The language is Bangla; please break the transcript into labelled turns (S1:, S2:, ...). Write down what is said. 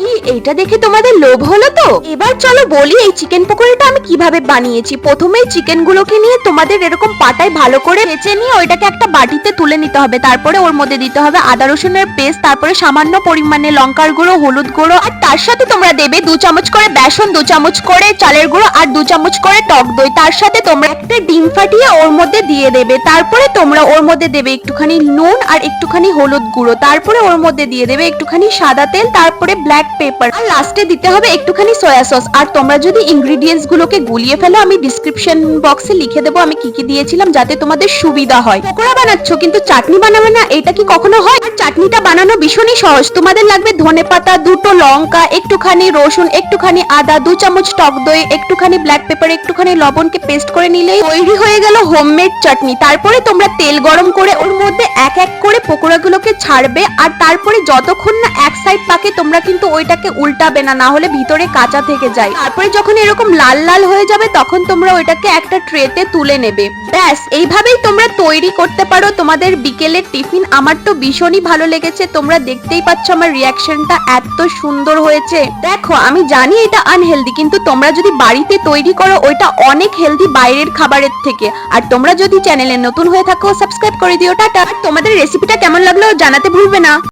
S1: এইটা দেখে তোমাদের লোভ হলো তো? এবার চলো বলি এই চিকেন পকোড়াটা আমি কিভাবে বানিয়েছি। প্রথমেই চিকেন গুলোকে নিয়ে তোমাদের এরকম পাটায় ভালো করে বেছে নিয়ে ওইটাকে একটা বাটিতে তুলে নিতে হবে। তারপরে ওর মধ্যে দিতে হবে আদা রসুনের পেস্ট, তারপরে সামান্য পরিমাণে লঙ্কার গুঁড়ো, হলুদ গুঁড়ো, আর তার সাথে তোমরা দেবে 2 চামচ করে বেসন, 2 চামচ করে চালের গুঁড়ো, আর 2 চামচ করে টক দই। তার সাথে তোমরা একটা ডিম ফাটিয়ে ওর মধ্যে দিয়ে দেবে। তারপরে তোমরা ওর মধ্যে দেবে একটুখানি নুন আর একটুখানি হলুদ গুঁড়ো। তারপরে ওর মধ্যে দিয়ে দেবে একটুখানি সাদা তেল, তারপরে ব্ল্যাক পেপার, আর লাস্টে দিতে হবে একটুখানি সয়া সস। আর তোমরা যদি ইনগ্রেডিয়েন্টস গুলোকে গুলিয়ে ফেলো, আমি ডিসক্রিপশন বক্সে লিখে দেবো আমি কি কি দিয়েছিলাম, যাতে তোমাদের সুবিধা হয়। পকোড়া বানাচ্ছ কিন্তু চাটনি বানাবে না, এটা কি কখনো হয়? আর চাটনিটা বানানো ভীষণই সহজ। তোমাদের লাগবে ধনেপাতা, 2টো লঙ্কা, একটুখানি রসুন, একটুখানি আদা, 2 চামচ টক দই, একটুখানি ব্ল্যাক পেপার, একটুখানি লবণকে পেস্ট করে নিলেই তৈরি হয়ে গেল হোমমেড চাটনি। তারপরে তোমরা তেল গরম করে ওর মধ্যে এক এক করে পকোড়াগুলোকে ছাড়বে, আর তারপরে যতক্ষণ না এক সাইড পাকে তোমরা কিন্তু ওইটাকে উল্টাবে না, না হলে ভিতরে কাঁচা থেকে যায়। তারপরে যখন এরকম লাল লাল হয়ে যাবে তখন তোমরা ওইটাকে একটা ট্রেতে তুলে নেবে। ব্যাস, এইভাবেই তোমরা তৈরি করতে পারো তোমাদের বিকেলের টিফিন। আমার তো ভীষণই ভালো লেগেছে, তোমরা দেখতেই পাচ্ছ আমার রিয়াকশনটা এত সুন্দর হয়েছে। দেখো আমি জানি এটা আনহেলদি, কিন্তু তোমরা যদি বাড়িতে তৈরি করো ওইটা অনেক হেলদি বাইরের খাবারের থেকে। আর তোমরা যদি চ্যানেলে নতুন হয়ে থাকো সাবস্ক্রাইব করে দিও। টাটা। আর তোমাদের রেসিপিটা কেমন লাগলো জানাতে ভুলবে না।